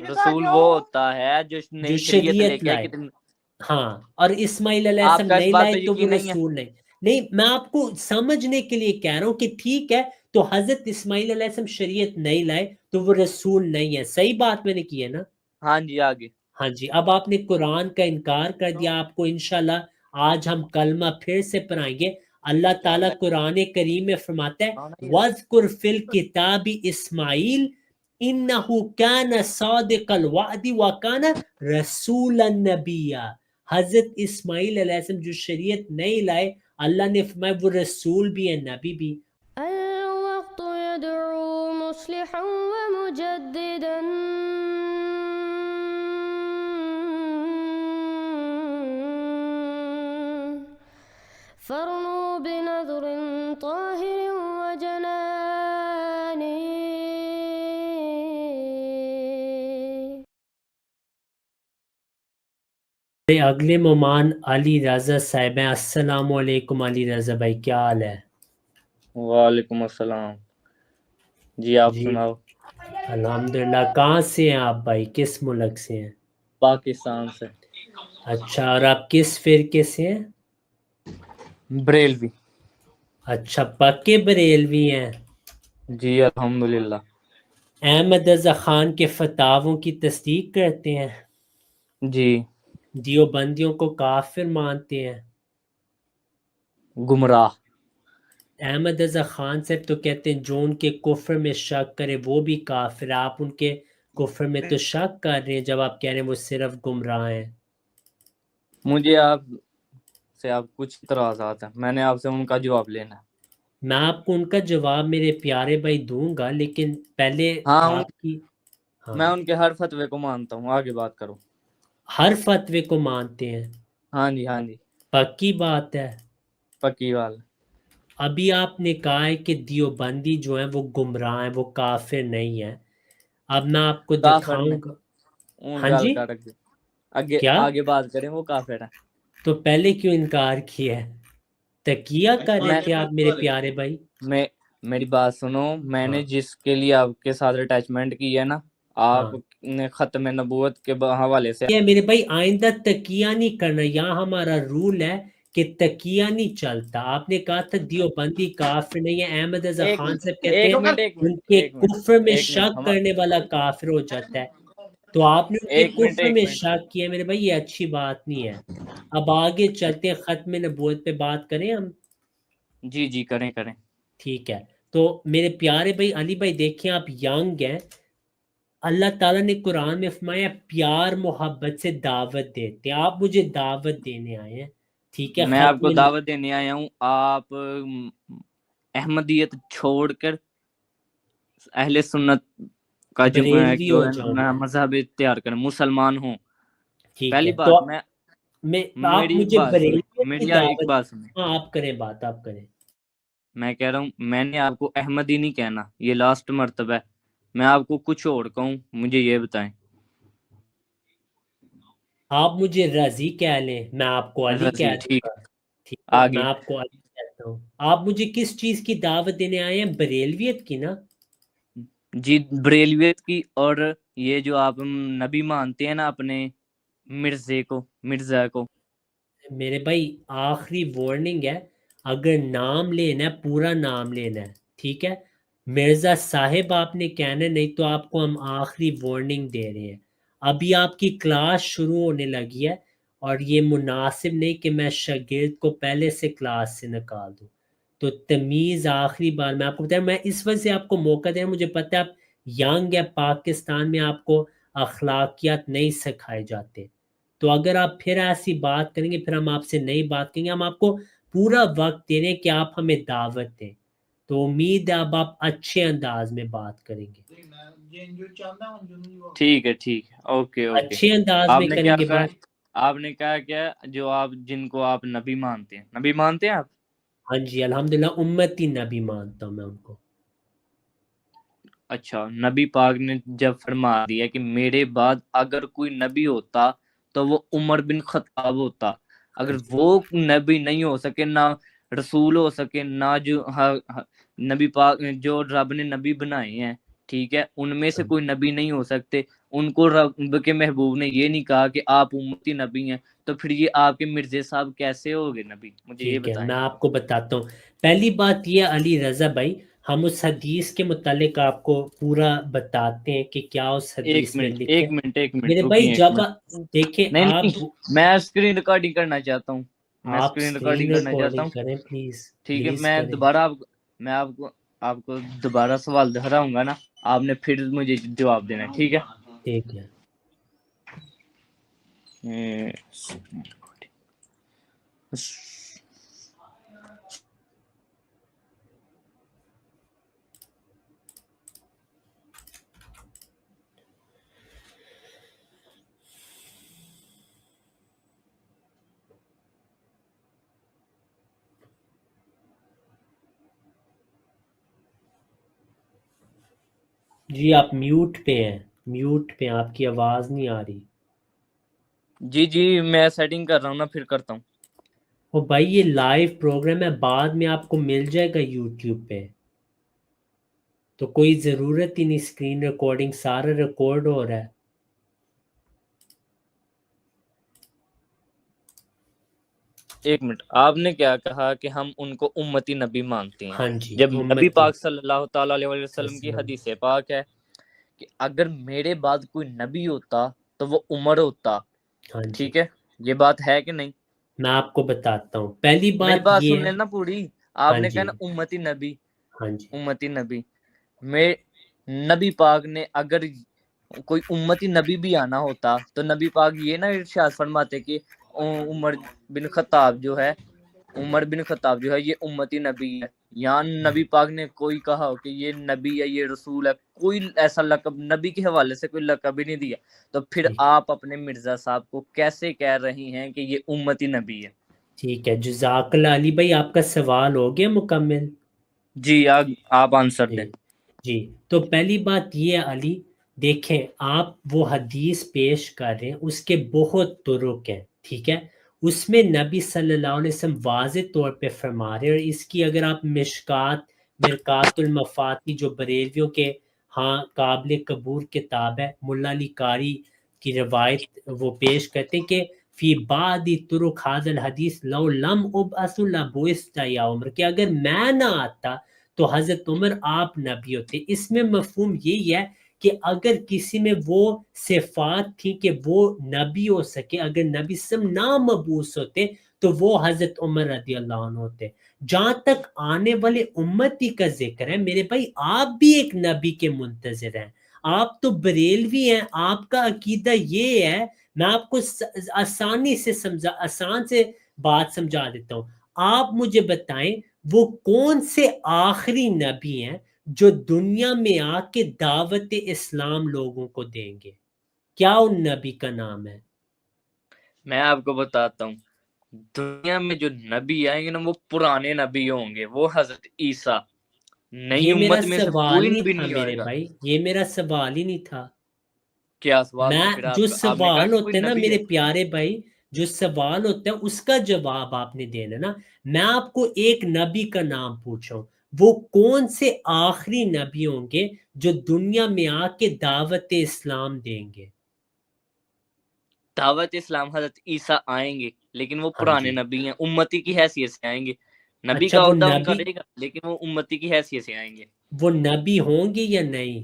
رسول وہ ہوتا ہے جو نئی شریعت لے کے لائے. ہاں، اور اسماعیل علیہ السلام نہیں لائے تو وہ رسول نہیں. میں آپ کو سمجھنے کے لیے کہہ رہا ہوں کہ ٹھیک ہے تو حضرت اسماعیل علیہ السلام شریعت نہیں لائے تو وہ رسول نہیں ہے. صحیح بات میں نے کی ہے نا؟ ہاں جی آگے. ہاں جی. اب آپ نے قرآن کا انکار کر دیا. آپ کو انشاءاللہ آج ہم کلمہ پھر سے پڑھائیں گے. اللہ تعالیٰ قرآن کریم میں فرماتا ہے وَاذْكُرْ فِي الْكِتَابِ إِسْمَاعِيلَ إِنَّهُ كَانَ صَادِقَ الْوَعْدِ وَكَانَ رَسُولًا نَبِيًّا. حضرت اسماعیل علیہ السلام جو شریعت نہیں لائے، اللہ نے فرمایا وہ رسول بھی ہے، نبی بھی. الوقت يدعو مصلحا ومجددا فرنوا بنظر طاهر وجنان. اگلے مہمان علی رضا صاحب ہیں. السلام علیکم علی رضا بھائی، کیا حال ہے؟ وعلیکم السلام. جی آپ سناؤ. الحمدللہ. کہاں سے ہیں آپ بھائی؟ کس ملک سے ہیں؟ پاکستان سے. اچھا، اور آپ کس فرقے سے ہیں؟ بریلوی. اچھا، پکے بریلوی ہیں؟ جی الحمدللہ. احمد رضا خان کے فتاووں کی تصدیق کرتے ہیں؟ جی. دیوبندیوں کو کافر مانتے ہیں؟ گمراہ. احمد رضا خان صاحب تو کہتے ہیں جو ان کے کفر میں شک کرے وہ بھی کافر ہے. آپ ان کے کفر میں تو شک کر رہے ہیں جب آپ کہہ رہے ہیں وہ صرف گمراہ ہیں. مجھے آپ سے کچھ اعتراضات ہیں، میں نے آپ سے ان کا جواب لینا ہے. میں آپ کو ان کا جواب میرے پیارے بھائی دوں گا، لیکن پہلے آپ کی میں ان کے ہر فتوے کو مانتا ہوں. آگے بات کرو. ہر فتوے کو مانتے ہیں؟ ہاں جی ہاں جی. پکی بات ہے؟ پکی وال. ابھی آپ نے کہا ہے کہ دیوبندی جو ہیں وہ گمراہ ہیں، وہ کافر نہیں ہیں. اب میں آپ کو دکھاؤں گا. ہاں جی کیا؟ آگے بات کریں. وہ کافر ہے تو پہلے کیوں انکار کیا ہے؟ تقیہ کر رہے تھے آپ میرے پیارے بھائی. میری بات سنو. میں نے جس کے لیے آپ کے ساتھ اٹیچمنٹ کی ہے نا، آپ نے ختم نبوت کے حوالے سے میرے بھائی آئندہ تقیہ نہیں کرنا. یہاں ہمارا رول ہے کہ تقیہ نہیں چلتا. آپ نے کہا تھا دیوبندی کافر نہیں ہے. احمد رضا خان صاحب کہتے ہیں ان کے کفر میں شک کرنے والا کافر ہو جاتا ہے. تو آپ نے ان کے کفر میں شک کیا میرے بھائی، یہ اچھی بات نہیں ہے. اب آگے چلتے ہیں، ختم نبوت پہ بات کریں ہم. جی کریں. ٹھیک ہے. تو میرے پیارے بھائی علی بھائی دیکھیں، آپ ینگ ہیں. اللہ تعالیٰ نے قرآن میں فرمایا پیار محبت سے دعوت دیتے ہیں. آپ مجھے دعوت دینے آئے ہیں، ٹھیک ہے؟ میں آپ کو دعوت دینے آیا ہوں. آپ احمدیت چھوڑ کر اہل سنت کا جو مذہب اختیار کریں، مسلمان ہوں. پہلی بات میری ایک بات سنیں. ہاں آپ کریں بات، آپ کریں. میں کہہ رہا ہوں میں نے آپ کو احمدی نہیں کہنا، یہ لاسٹ مرتبہ ہے. میں آپ کو کچھ اور کہوں، مجھے یہ بتائیں. آپ مجھے رضی کہہ لیں، میں آپ کو علی کہہ دوں گا. ٹھیک ہے، میں آپ کو علی کہتا ہوں. آپ مجھے کس چیز کی دعوت دینے آئے ہیں؟ بریلویت کی نا؟ جی بریلویت کی. اور یہ جو آپ نبی مانتے ہیں نا اپنے مرزا کو. میرے بھائی آخری وارننگ ہے، اگر نام لینا ہے پورا نام لینا ہے، ٹھیک ہے؟ مرزا صاحب آپ نے کہنا نہیں تو آپ کو ہم آخری وارننگ دے رہے ہیں. ابھی آپ کی کلاس شروع ہونے لگی ہے اور یہ مناسب نہیں کہ میں شاگرد کو پہلے سے کلاس سے نکال دوں. تو تمیز آخری بار میں آپ کو بتایا، میں اس وجہ سے آپ کو موقع دے رہا ہوں. مجھے پتہ ہے آپ ینگ ہے، پاکستان میں آپ کو اخلاقیات نہیں سکھائے جاتے. تو اگر آپ پھر ایسی بات کریں گے پھر ہم آپ سے نئی بات کریں گے. ہم آپ کو پورا وقت دے رہے ہیں کہ آپ ہمیں دعوت دیں. تو امید ہے اب آپ اچھے انداز میں بات کریں گے. ٹھیک ہے اوکے. اچھے انداز میں کریں گے بات. آپ نے کہا کیا جو آپ جن کو آپ نبی مانتے ہیں آپ؟ ہاں جی الحمدللہ امتی نبی مانتا ہوں میں ان کو. اچھا، نبی پاک نے جب فرما دیا کہ میرے بعد اگر کوئی نبی ہوتا تو وہ عمر بن خطاب ہوتا. اگر وہ نبی نہیں ہو سکے، نہ رسول ہو سکے، نہ جو نبی پاک جو رب نے نبی بنائے ہیں، ٹھیک ہے، ان میں سے کوئی نبی نہیں ہو سکتے، ان کو رب کے محبوب نے یہ نہیں کہا کہ آپ امتی نبی ہیں، تو پھر یہ آپ کے مرزا صاحب کیسے ہو گئے نبی؟ مجھے یہ ٹھیک ہے، بتائیں۔ میں آپ کو بتاتا ہوں۔ پہلی بات یہ علی رضا بھائی، ہم اس حدیث کے متعلق آپ کو پورا بتاتے ہیں کہ کیا اس ایک حدیث میں منٹ لکھا ایک ہے۔ منٹ ایک منٹ میرے بھائی رکیے، ایک جب منٹ۔ دیکھیں نہیں آپ نہیں، میں اسکرین ریکارڈنگ کرنا چاہتا ہوں، میں اسکرین اسکرین ریکارڈنگ کرنا چاہتا ریکارڈنگ ہوں۔ کریں پلیز، ٹھیک ہے، پلیز میں کریں۔ دوبارہ میں آپ کو دوبارہ سوال دہراؤں گا نا، آپ نے پھر مجھے جواب دینا ہے، ٹھیک ہے؟ ٹھیک ہے جی، آپ میوٹ پہ ہیں، میوٹ پہ ہیں، آپ کی آواز نہیں آ رہی۔ جی جی، میں سیٹنگ کر رہا ہوں نا، پھر کرتا ہوں۔ او بھائی یہ لائیو پروگرام ہے، بعد میں آپ کو مل جائے گا یوٹیوب پہ، تو کوئی ضرورت ہی نہیں، اسکرین ریکارڈنگ سارا ریکارڈ ہو رہا ہے۔ ایک منٹ، آپ نے کیا کہا کہ ہم ان کو امتی نبی مانتے ہیں، ہاں جی، جب نبی امتی پاک صلی اللہ تعالیٰ علیہ وسلم کی السلام۔ حدیث پاک ہے کہ اگر میرے بعد کوئی نبی ہوتا تو وہ عمر ہوتا، ہاں جی، ٹھیک ہے؟ یہ بات ہے کہ نہیں؟ میں آپ کو بتاتا ہوں، پہلی میری بات بات یہ سن ہے۔ لینا پوری، آپ ہاں نے کہا جی، نا امتی نبی، ہاں جی، امتی نبی، میں نبی پاک نے اگر کوئی امتی نبی بھی آنا ہوتا تو نبی پاک یہ نہ ارشاد فرماتے کہ عمر بن خطاب جو ہے، یہ امتی نبی ہے، یہاں نبی پاک نے کوئی کہا ہو کہ یہ نبی ہے، یہ رسول ہے، کوئی ایسا لقب نبی کے حوالے سے کوئی لقب ہی نہیں دیا، تو پھر ٹھیک آپ اپنے مرزا صاحب کو کیسے کہہ رہی ہیں کہ یہ امتی نبی ہے؟ ٹھیک ہے، جزاک اللہ علی بھائی، آپ کا سوال ہو گیا مکمل؟ جی آپ آنسر جی دیں۔ جی، تو پہلی بات یہ ہے علی، دیکھیں آپ وہ حدیث پیش کر رہے ہیں، اس کے بہت طرق ہیں، ٹھیک ہے؟ اس میں نبی صلی اللہ علیہ وسلم واضح طور پہ فرما رہے ہیں، اور اس کی اگر آپ مرکات المفاتی جو بریلویوں کے ہاں قابل قبول کتاب ہے، ملا علی قاری کی روایت وہ پیش کرتے ہیں کہ فی بعد طرق هذا الحدیث لو لم ابعث لبعثت یا عمر، کہ اگر میں نہ آتا تو حضرت عمر آپ نبی ہوتے۔ اس میں مفہوم یہی ہے کہ اگر کسی میں وہ صفات تھی کہ وہ نبی ہو سکے، اگر نبی سم نامبعوث ہوتے تو وہ حضرت عمر رضی اللہ عنہ ہوتے۔ جہاں تک آنے والے امتی کا ذکر ہے، میرے بھائی آپ بھی ایک نبی کے منتظر ہیں، آپ تو بریلوی ہیں، آپ کا عقیدہ یہ ہے، میں آپ کو آسان سے بات سمجھا دیتا ہوں، آپ مجھے بتائیں وہ کون سے آخری نبی ہیں جو دنیا میں آ کے دعوت اسلام لوگوں کو دیں گے؟ کیا ان نبی کا نام ہے؟ میں آپ کو بتاتا ہوں، دنیا میں جو نبی آئیں گے نا وہ پرانے نبی ہوں گے، وہ حضرت عیسیٰ، نئی یہ میرا امت میں سے سوال کوئی نہیں نبی تھا نہیں آئے میرے گا۔ بھائی، یہ میرا سوال ہی نہیں تھا۔ کیا سوال میں تھا پھر جو آپ نے کہا سوال کہ کوئی ہوتے ہیں نا نبی ہے؟ میرے پیارے بھائی، جو سوال ہوتا ہے اس کا جواب آپ نے دینا نا۔ میں آپ کو ایک نبی کا نام پوچھا ہوں، وہ کون سے آخری نبی ہوں گے جو دنیا میں آ کے دعوت اسلام دیں گے؟ دعوت اسلام حضرت عیسیٰ آئیں گے، لیکن وہ ہاں پرانے جی، نبی ہیں، امتی کی حیثیت سے آئیں گے، نبی اچھا کا وہ عہدہ ان کا نبی، رہے گا لیکن وہ امتی کی حیثیت سے آئیں گے، وہ نبی ہوں گے یا نہیں؟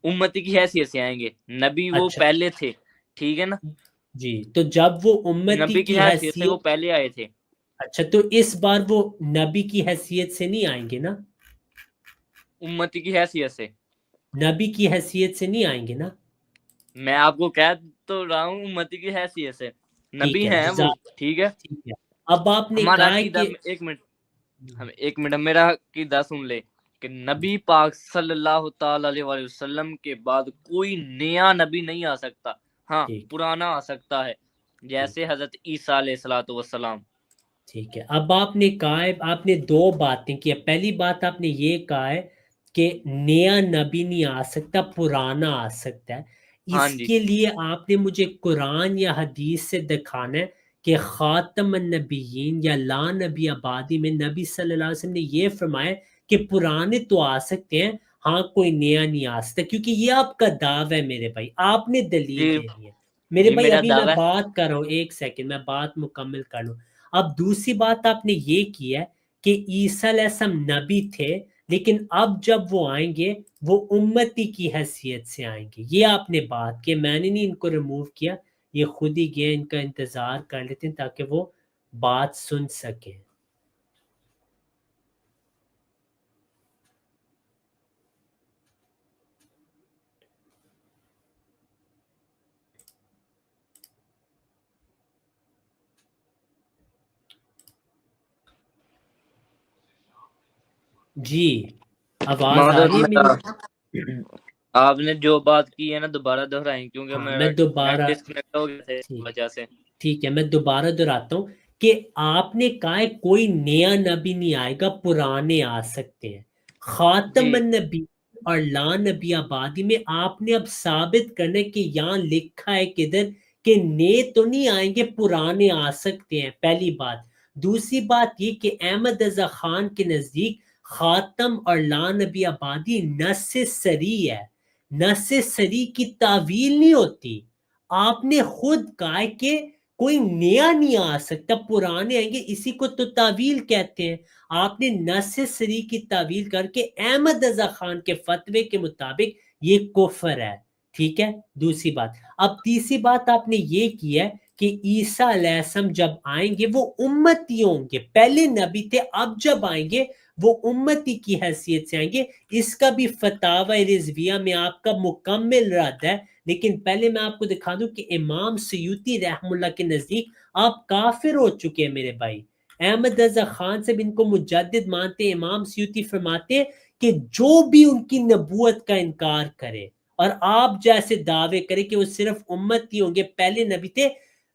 امتی کی حیثیت سے آئیں گے، نبی وہ اچھا پہلے تھے، ٹھیک ہے نا؟ جی، تو جب وہ امتی نبی کی کی حیثیت سے وہ حیثیت، پہلے آئے تھے، اچھا تو اس بار وہ نبی کی حیثیت سے نہیں آئیں گے نا؟ امتی کی حیثیت سے۔ نبی کی حیثیت سے نہیں آئیں گے نا؟ میں آپ کو کہہ تو رہا ہوں امتی کی حیثیت سے، ٹھیک نبی ہے ہیں وہ، جزاک، ٹھیک ہے؟ ٹھیک ہے، اب آپ نے ہمارا کہا ہے عقیدہ، کہ ایک منٹ میرا عقیدہ سن لے کہ نبی پاک صلی اللہ تعالی علیہ وسلم کے بعد کوئی نیا نبی نہیں آ سکتا، ہاں ٹھیک پرانا آ سکتا ہے، ٹھیک جیسے حضرت عیسیٰ علیہ الصلوۃ والسلام۔ ٹھیک ہے، اب آپ نے کہا ہے، آپ نے دو باتیں کی، پہلی بات آپ نے یہ کہا ہے کہ نیا نبی نہیں آ سکتا، پرانا آ سکتا ہے۔ ہاں اس جی، کے لیے آپ نے مجھے قرآن یا حدیث سے دکھانا ہے کہ خاتم النبیین یا لا نبی آبادی میں نبی صلی اللہ علیہ وسلم نے یہ فرمایا کہ پرانے تو آ سکتے ہیں، ہاں کوئی نیا نہیں آ سکتا، کیونکہ یہ آپ کا دعویٰ ہے میرے بھائی، آپ نے دلیل جی دینی ہے میرے یہ بھائی۔ میرا ابھی میں دعویٰ ہے۔ بات کر رہا ہوں، ایک سیکنڈ میں بات مکمل کر لوں۔ اب دوسری بات آپ نے یہ کی ہے کہ عیسیٰ علیہ السلام نبی تھے، لیکن اب جب وہ آئیں گے وہ امتی کی حیثیت سے آئیں گے، یہ آپ نے بات کی، میں نے نہیں ان کو ریموو کیا، یہ خود ہی گئے، ان کا انتظار کر لیتے ہیں تاکہ وہ بات سن سکیں۔ جی آواز آ رہی ہے میری؟ آپ نے جو بات کی ہے نا دوبارہ دہرائیں، کیونکہ ہاں میں میں دوبارہ، ڈسکنیکٹ ہو گیا تھا اس وجہ سے۔ ٹھیک ہے میں دوبارہ دہراتا ہوں کہ آپ نے کہا ہے کوئی نیا نبی نہیں آئے گا، پرانے آ سکتے ہیں۔ خاتم جی النبی اور لا نبی آبادی میں آپ نے اب ثابت کرنے کہ یہاں لکھا ہے کدھر کہ نئے تو نہیں آئیں گے، پرانے آ سکتے ہیں، پہلی بات۔ دوسری بات یہ کہ احمد رضا خان کے نزدیک خاتم اور لا نبی آبادی نص سری ہے، نص سری کی تعویل نہیں ہوتی۔ آپ نے خود کہا ہے کہ کوئی نیا نہیں آ سکتا، پرانے آئیں گے، اسی کو تو تعویل کہتے ہیں۔ آپ نے نص سری کی تعویل کر کے احمد رضا خان کے فتوے کے مطابق یہ کفر ہے، ٹھیک ہے۔ دوسری بات، اب تیسری بات آپ نے یہ کی ہے کہ عیسیٰ علیہ السلام جب آئیں گے وہ امتی ہوں گے، پہلے نبی تھے، اب جب آئیں گے وہ امتی کی حیثیت سے آئیں گے۔ اس کا بھی فتاوی رضویہ میں آپ کا مکمل رد ہے، لیکن پہلے میں آپ کو دکھا دوں کہ امام سیوطی رحم اللہ کے نزدیک آپ کافر ہو چکے ہیں میرے بھائی۔ احمد رضا خان سے ان کو مجدد مانتے ہیں، امام سیوطی فرماتے ہیں کہ جو بھی ان کی نبوت کا انکار کرے اور آپ جیسے دعوے کرے کہ وہ صرف امتی ہوں گے، پہلے نبی تھے،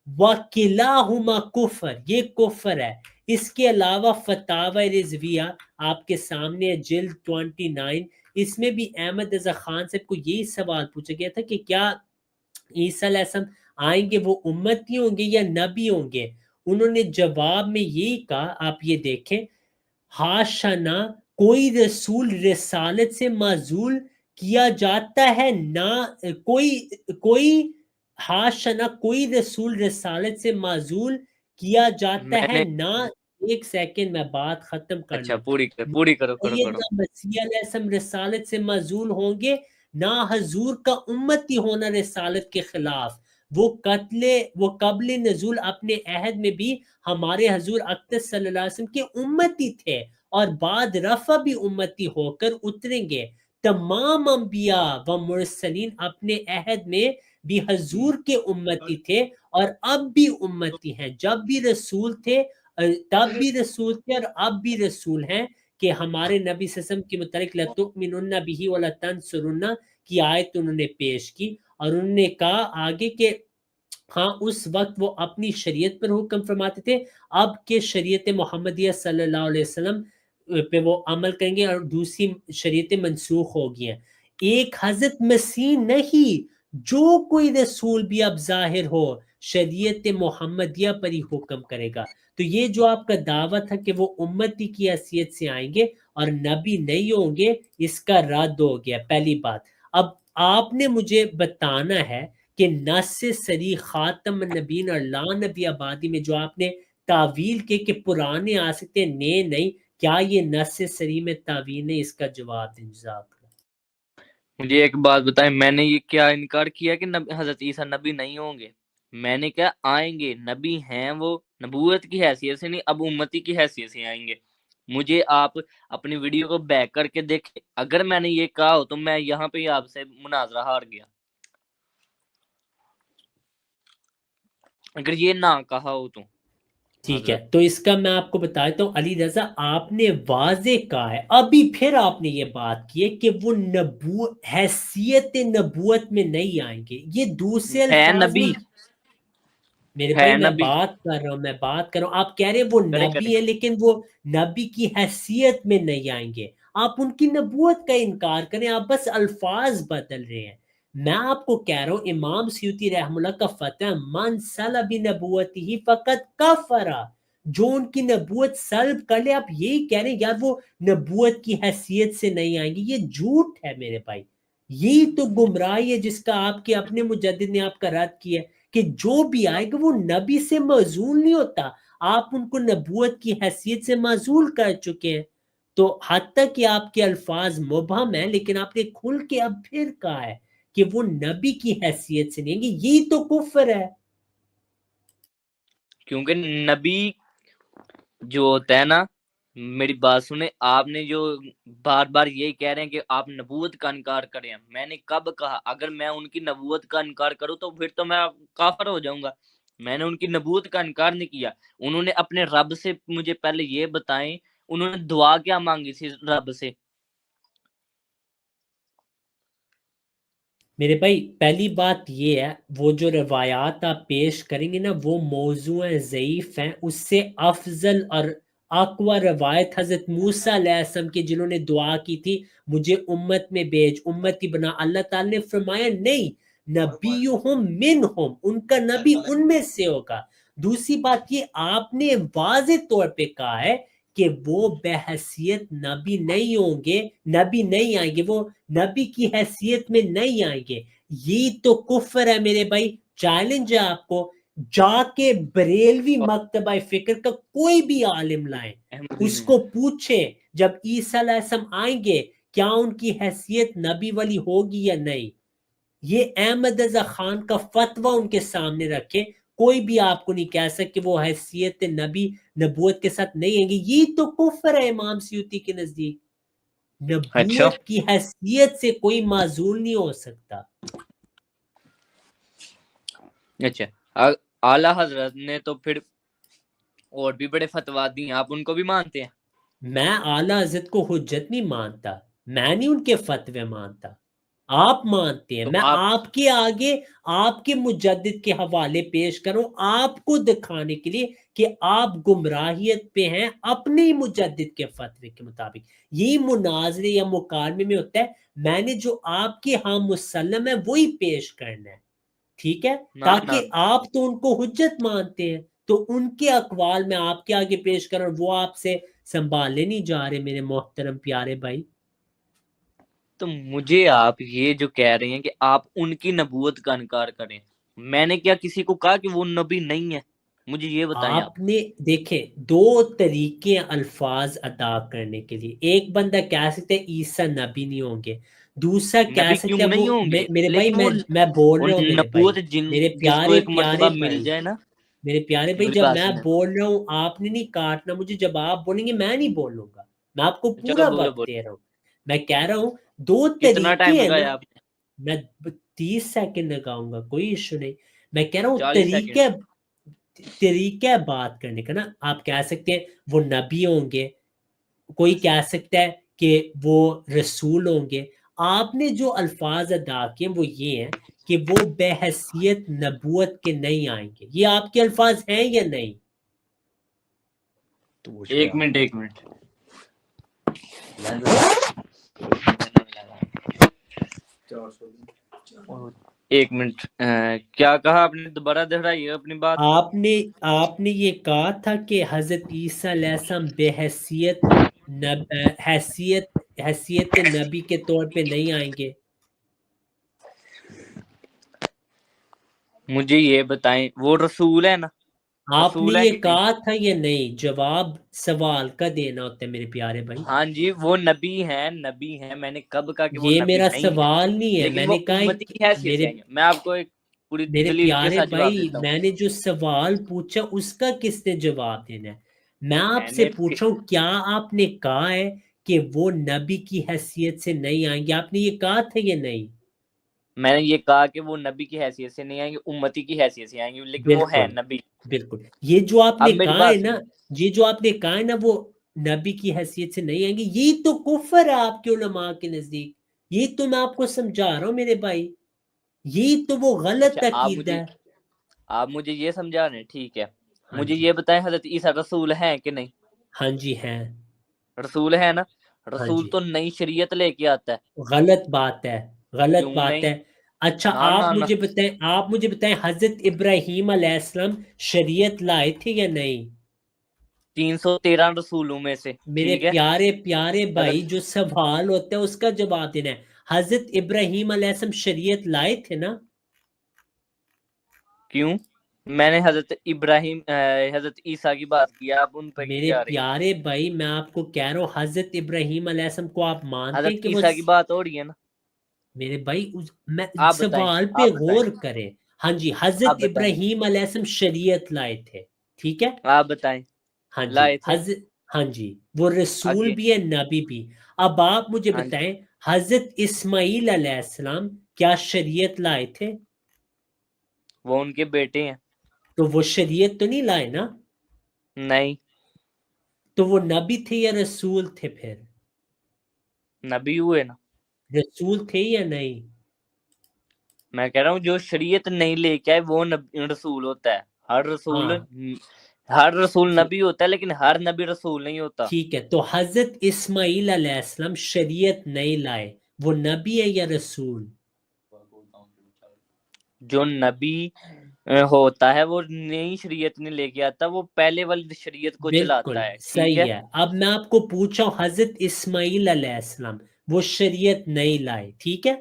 وَكِلَاهُمَا کفر، یہ کفر ہے۔ اس کے علاوہ فتاوی رضویہ آپ کے سامنے ہے، جلد 29، اس میں بھی احمد رضا خان صاحب کو یہی سوال پوچھا گیا تھا کہ کیا عیسیٰ علیہ السلام آئیں گے وہ امتی ہوں گے یا نبی ہوں گے؟ انہوں نے جواب میں یہی کہا، آپ یہ دیکھیں، ہاشنا کوئی رسول رسالت سے معزول کیا جاتا ہے، نہ کوئی ہاشنا کوئی رسول رسالت سے معزول کیا جاتا میں ہے نے، نہ۔ ایک سیکنڈ میں بات ختم کر اچھا لوں۔ پوری کرو سیدنا مسیح علیہ السلام رسالت سے معزول ہوں گے، نہ حضور کا امتی ہونا رسالت کے خلاف۔ وہ قبل نزول اپنے عہد میں بھی ہمارے حضور اقدس صلی اللہ علیہ وسلم کے امتی تھے، اور بعد رفع بھی امتی ہو کر اتریں گے۔ تمام انبیاء و مرسلین اپنے عہد میں بھی حضور کے امتی تھے اور اب بھی امتی ہیں، جب بھی رسول تھے تب بھی رسول تھے اور اب بھی رسول ہیں، کہ ہمارے نبی صلی اللہ علیہ وسلم کے متعلق لَتُؤْمِنُنَّ بِهِ وَلَتَنْصُرُنَّ کی آیت انہوں نے پیش کی، اور انہوں نے کہا آگے کہ ہاں اس وقت وہ اپنی شریعت پر حکم فرماتے تھے، اب کے شریعت محمدیہ صلی اللہ علیہ وسلم پہ وہ عمل کریں گے، اور دوسری شریعتیں منسوخ ہو گئی ہیں۔ ایک حضرت مسیح نہیں، جو کوئی رسول بھی اب ظاہر ہو شریعت محمدیہ پر ہی حکم کرے گا۔ تو یہ جو آپ کا دعویٰ تھا کہ وہ امتی کی حیثیت سے آئیں گے اور نبی نہیں ہوں گے، اس کا رد ہو گیا، پہلی بات۔ اب آپ نے مجھے بتانا ہے کہ نص سری خاتم النبیین اور لا نبی آبادی میں جو آپ نے تعویل کے کہ پرانے آ سکتے نئے نہیں، کیا یہ نص سری میں تعویل نہیں؟ اس کا جواب دیں جزاک اللہ۔ مجھے ایک بات بتائیں، میں نے یہ کیا انکار کیا کہ حضرت عیسیٰ نبی نہیں ہوں گے؟ میں نے کہا آئیں گے، نبی ہیں وہ، نبوت کی حیثیت سے نہیں، اب امتی کی حیثیت سے آئیں گے۔ مجھے آپ اپنی ویڈیو کو بیک کر کے دیکھیں، اگر میں نے یہ کہا ہو تو میں یہاں پہ آپ سے مناظرہ ہار گیا، اگر یہ نہ کہا ہو تو۔ ٹھیک ہے، تو اس کا میں آپ کو بتاتا ہوں، علی رضا آپ نے واضح کہا ہے، ابھی پھر آپ نے یہ بات کی ہے کہ وہ حیثیت نبوت میں نہیں آئیں گے، یہ دوسرے ہے الفاظ نبی، میں میرے ہے بھائی میں نبی، بات کر رہا ہوں، آپ کہہ رہے ہیں وہ کرے نبی ہے لیکن وہ نبی کی حیثیت میں نہیں آئیں گے، آپ ان کی نبوت کا انکار کریں، آپ بس الفاظ بدل رہے ہیں۔ میں آپ کو کہہ رہا ہوں امام سیوطی رحم اللہ کا فتویٰ، من صلب نبوتہ فقط کفر، جو ان کی نبوت سلب کر لے. آپ یہی کہہ رہے ہیں یار وہ نبوت کی حیثیت سے نہیں آئیں گے. یہ جھوٹ ہے میرے بھائی. یہی تو گمراہی ہے جس کا آپ کے اپنے مجدد نے آپ کا رد کیا کہ جو بھی آئے گا وہ نبی سے معزول نہیں ہوتا. آپ ان کو نبوت کی حیثیت سے معزول کر چکے ہیں. تو حتیٰ کہ آپ کے الفاظ مبہم ہیں لیکن آپ نے کھل کے اب پھر کہا ہے کہ وہ نبی کی حیثیت سے نہیں آئیں گے. یہی تو کفر ہے. کیونکہ نبی جو ہوتا ہے نا، میری بات سنیں، آپ نے جو بار بار یہی کہہ رہے ہیں کہ آپ نبوت کا انکار کریں. میں نے کب کہا؟ اگر میں ان کی نبوت کا انکار کروں تو پھر تو میں کافر ہو جاؤں گا. میں نے ان کی نبوت کا انکار نہیں کیا. انہوں نے اپنے رب سے مجھے پہلے یہ بتائیں، انہوں نے دعا کیا مانگی تھی رب سے؟ میرے بھائی پہلی بات یہ ہے وہ جو روایات آپ پیش کریں گے نا وہ موضوع ضعیف ہیں. اس سے افضل اور اقوی روایت حضرت موسیٰ علیہ السلام کی جنہوں نے دعا کی تھی مجھے امت میں بھیج، امتی بنا. اللہ تعالی نے فرمایا نہیں، نبیہم منہم، ان کا نبی ان میں سے ہوگا. دوسری بات یہ آپ نے واضح طور پہ کہا ہے کہ وہ بحیثیت نبی نہیں ہوں گے، نبی نہیں آئیں گے، وہ نبی کی حیثیت میں نہیں آئیں گے. یہ تو کفر ہے میرے بھائی. چیلنج ہے آپ کو، جا کے بریلوی مکتبہ فکر کا کوئی بھی عالم لائیں، اس کو پوچھیں جب عیسیٰ علیہ السلام آئیں گے کیا ان کی حیثیت نبی والی ہوگی یا نہیں. یہ احمد رضا خان کا فتویٰ ان کے سامنے رکھے. کوئی بھی آپ کو نہیں کہہ سکتا کہ وہ حیثیت نبی نبوت کے ساتھ نہیں آئیں گے. یہ تو کفر ہے امام سیوطی کے نزدیک. نبوت کی حیثیت سے کوئی معزول نہیں ہو سکتا. اچھا، اعلیٰ حضرت نے تو پھر اور بھی بڑے فتوا دیے، آپ ان کو بھی مانتے ہیں؟ میں اعلیٰ حضرت کو حجت نہیں مانتا، میں نہیں ان کے فتوے مانتا، آپ مانتے ہیں. میں آپ کے آگے آپ کے مجدد کے حوالے پیش کروں آپ کو دکھانے کے لیے کہ آپ گمراہیت پہ ہیں اپنے ہی مجدد کے فتوے کے مطابق. یہی مناظرے یا مکالمے میں ہوتا ہے. میں نے جو آپ کے ہاں مسلم ہے وہی پیش کرنا ہے، ٹھیک ہے، تاکہ آپ تو ان کو حجت مانتے ہیں تو ان کے اقوال میں آپ کے آگے پیش کروں، وہ آپ سے سنبھالے نہیں جا رہے میرے محترم پیارے بھائی. تو مجھے آپ یہ جو کہہ رہے ہیں کہ آپ ان کی نبوت کا انکار کریں، میں نے کیا کسی کو کہا کہ وہ نبی نہیں ہے؟ مجھے یہ بتائیں. آپ نے دیکھیں دو طریقے الفاظ ادا کرنے کے لیے. ایک بندہ کہہ سکتے ہیں عیسیٰ نبی نہیں ہوں گے، دوسرا کہہ سکتے ہیں وہ میرے بھائی میں بول رہا ہوں میرے بھائی، میرے پیارے پیارے بھائی، میرے پیارے بھائی جب میں بول رہا ہوں آپ نے نہیں کاٹنا مجھے. جب آپ بولیں گے میں نہیں بولوں گا، میں آپ کو پورا وقت دے رہا ہوں. میں کہہ رہا ہوں دو طریقے ہیں نا. میں 30 سیکنڈ لگاؤں گا، کوئی ایشو نہیں. میں کہہ رہا ہوں طریقہ بات کرنے کا نا. آپ کہہ سکتے ہیں وہ نبی ہوں گے، کوئی کہہ سکتا ہے کہ وہ رسول ہوں گے. آپ نے جو الفاظ ادا کیے وہ یہ ہیں کہ وہ بحیثیت نبوت کے نہیں آئیں گے. یہ آپ کے الفاظ ہیں یا نہیں؟ ایک منٹ ایک منٹ، کیا کہا آپ نے؟ دوبارہ دہرائیے اپنی بات. آپ نے یہ کہا تھا کہ حضرت عیسیٰ علیہ السلام بے حیثیت نبی کے طور پہ نہیں آئیں گے. مجھے یہ بتائیں وہ رسول ہے نا؟ آپ نے یہ کہا تھا یا نہیں؟ جواب سوال کا دینا ہوتا ہے میرے پیارے بھائی. ہاں جی وہ نبی ہیں، نبی ہیں. میں نے کب کہا کہ وہ یہ نبی میرا نہیں سوال نہیں ہے. میں نے کہا میں آپ کو ایک پوری میرے دلیل کے پیارے ساتھ جواب بھائی دیتا ہوں. میں نے جو سوال پوچھا اس کا کس نے جواب دینا ہے؟ میں آپ سے پوچھ رہا ہوں کیا آپ نے کہا ہے کہ وہ نبی کی حیثیت سے نہیں آئیں گے؟ آپ نے یہ کہا تھا یا نہیں؟ میں نے یہ کہا کہ وہ نبی کی حیثیت سے نہیں آئیں گے، امتی کی حیثیت سے آئیں گے، لیکن وہ ہے نبی. بالکل. یہ جو آپ نے کہا ہے نا، یہ جو آپ نے کہا ہے نا وہ نبی کی حیثیت سے نہیں آئیں گے، یہ تو کفر ہے آپ کے علماء کے نزدیک. یہ تو میں آپ کو سمجھا رہا ہوں میرے بھائی، یہ تو وہ غلط عقیدہ ہے. آپ مجھے یہ سمجھا رہے ہیں، ٹھیک ہے. مجھے یہ بتائیں حضرت عیسیٰ رسول ہیں کہ نہیں؟ ہاں جی ہیں. رسول ہے نا؟ رسول تو نئی شریعت لے کے آتا ہے. غلط بات ہے، غلط بات ہے. اچھا آپ مجھے بتائیں حضرت ابراہیم علیہ السلام شریعت لائے تھے یا نہیں؟ 313 رسولوں میں سے. میرے ٹھیک ہے, پیارے پیارے بھائی جو سوال ہوتا ہے اس کا جواب دینا ہے. حضرت ابراہیم علیہ السلام شریعت لائے تھے نا؟ کیوں؟ میں نے حضرت ابراہیم حضرت عیسیٰ کی بات کی, آپ ان پہ میرے کیا رہی ہیں؟ پیارے بھائی میں آپ کو کہہ رہا ہوں حضرت ابراہیم علیہ السلام کو آپ مانتے ہیں حضرت کہ وہ عیسیٰ کی بات ہو رہی ہے نا. میرے بھائی میں آپ بتائیں, سوال پہ آپ بتائیں, غور کریں. ہاں جی آپ حضرت بتائیں, ابراہیم علیہ السلام شریعت لائے تھے, ٹھیک ہے. آپ بتائیں. ہاں جی لائے تھے. ہاں جی وہ رسول آگے. بھی ہے نبی بھی. اب آپ مجھے ہاں جی. بتائیں حضرت اسماعیل علیہ السلام کیا شریعت لائے تھے؟ وہ ان کے بیٹے ہیں. تو وہ شریعت تو نہیں لائے نا؟ نہیں. تو وہ نبی تھے یا رسول تھے؟ پھر نبی ہوئے نا. رسول تھے یا نہیں؟ میں کہہ رہا ہوں جو شریعت نہیں لے کے آئے وہ رسول ہوتا ہے. ہر رسول نبی ہوتا ہے, لیکن ہر نبی رسول نہیں ہوتا. ٹھیک ہے, تو حضرت اسماعیل علیہ السلام شریعت نہیں لائے, وہ نبی ہے یا رسول؟ جو نبی ہوتا ہے وہ نئی شریعت نہیں لے کے آتا, وہ پہلے والی شریعت کو بالکل چلاتا ہے. ٹھیک صحیح ہے. ہے. اب میں آپ کو پوچھا ہوں حضرت اسماعیل علیہ السلام وہ شریعت نہیں لائے, ٹھیک ہے.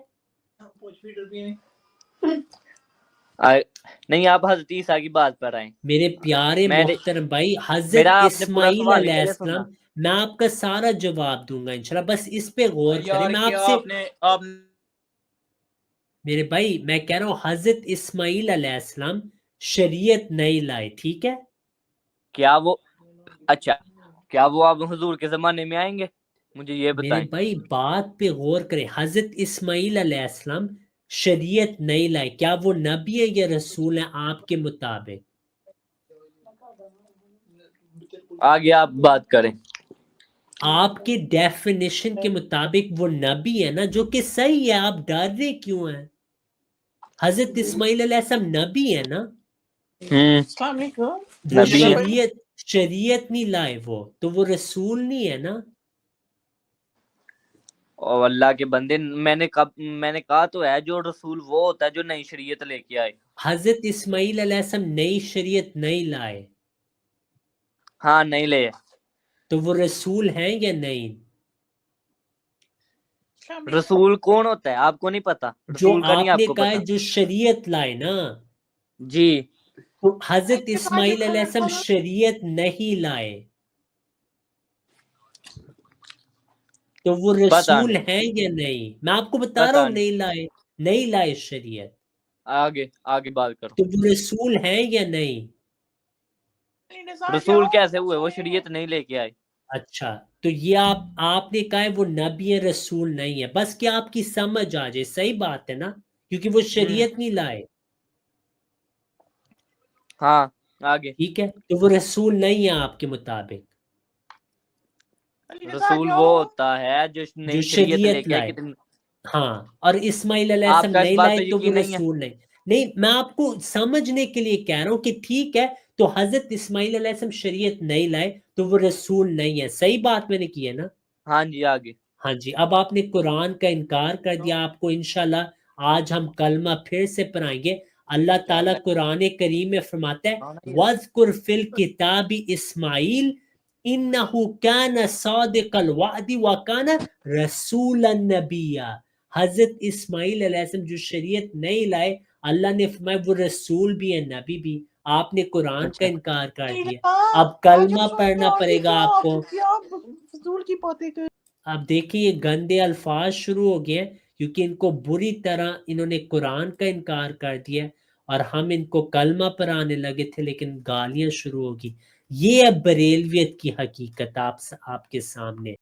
نہیں, آپ حضرت عیسیٰ کی بات پر آئیں. میرے پیارے محترم بھائی حضرت میرا آپ نے پورا اسماعیل سوال نہیں علیہ پہلے السلام سننا. میں آپ کا سارا جواب دوں گا انشاءاللہ, بس اس پہ غور کریں. میں آپ سے میرے بھائی میں کہہ رہا ہوں حضرت اسماعیل علیہ السلام شریعت نہیں لائے, ٹھیک ہے. کیا وہ اب حضور کے زمانے میں آئیں گے؟ مجھے یہ میرے بتائیں. بھائی بات پہ غور کریں. حضرت اسماعیل علیہ السلام شریعت نہیں لائے, کیا وہ نبی ہے یا رسول ہے آپ کے مطابق؟ آگے آپ بات کریں. آپ کی ڈیفینیشن کے مطابق وہ نبی ہے نا, جو کہ صحیح ہے. آپ ڈر رہے کیوں ہیں؟ حضرت اسماعیل علیہ السلام نبی ہے نا, وہ نبی ہے. شریعت نہیں لائے, وہ تو وہ رسول نہیں ہے نا. اور اللہ کے بندے, میں نے کہا تو ہے جو رسول وہ ہوتا ہے جو نئی شریعت لے کے آئے. حضرت اسماعیل علیہ السلام نئی شریعت نہیں لائے, ہاں نہیں لے. تو وہ رسول ہیں یا نہیں؟ رسول کون ہوتا ہے آپ کو نہیں پتا؟ جو رسول کا نہیں آپ آپ نے کو کہا پتا؟ ہے جو شریعت لائے نا, جی. تو حضرت اسماعیل علیہ السلام شریعت نہیں لائے, تو وہ پتا رسول نہیں. ہیں یا نہیں؟ میں آپ کو بتا رہا پتا ہوں نہیں لائے شریعت, آگے بات کرو. تو وہ رسول ہیں یا نہیں؟ رسول کیسے ہوئے؟ وہ شریعت نہیں لے کے آئے. اچھا, تو یہ آپ نے کہا ہے وہ نبی رسول نہیں ہے, بس کہ آپ کی سمجھ آ جائے. صحیح بات ہے نا, کیونکہ وہ شریعت نہیں لائے. ہاں آگے. ٹھیک ہے, تو وہ رسول نہیں ہے آپ کے مطابق. رسول وہ ہوتا ہے جو نئی شریعت لے کے آئے. ہاں, اور اسماعیل علیہ آپ السلام کا اس نہیں بات لائے پہ تو وہ یقین نہیں ہے؟ رسول نہیں. میں آپ کو سمجھنے کے لیے کہہ رہا ہوں کہ ٹھیک ہے, تو حضرت اسماعیل علیہ السلام شریعت نہیں لائے تو وہ رسول نہیں ہے. صحیح بات میں نے کی ہے نا. ہاں جی آگے. ہاں جی, اب آپ نے قرآن کا انکار کر دیا. آپ کو انشاءاللہ آج ہم کلمہ پھر سے پڑھائیں گے. اللہ تعالیٰ قرآن کریم میں فرماتا ہے وَاذْكُرْ فِي الْكِتَابِ اسماعیل اِنَّهُ كَانَ صَادِقَ الْوَعْدِ وَكَانَ رَسُولًا نَبِيًّا. حضرت اسماعیل علیہ السلام جو شریعت نہیں لائے, اللہ نے فرمایا وہ رسول بھی ہے نبی بھی. آپ نے قرآن کا انکار کر دیا. اب کلمہ پڑھنا پڑے گا آپ کو. اب دیکھیں یہ گندے الفاظ شروع ہو گئے ہیں, کیونکہ ان کو بری طرح انہوں نے قرآن کا انکار کر دیا, اور ہم ان کو کلمہ پڑھانے لگے تھے لیکن گالیاں شروع ہوگی. یہ ہے بریلویت کی حقیقت آپ کے سامنے.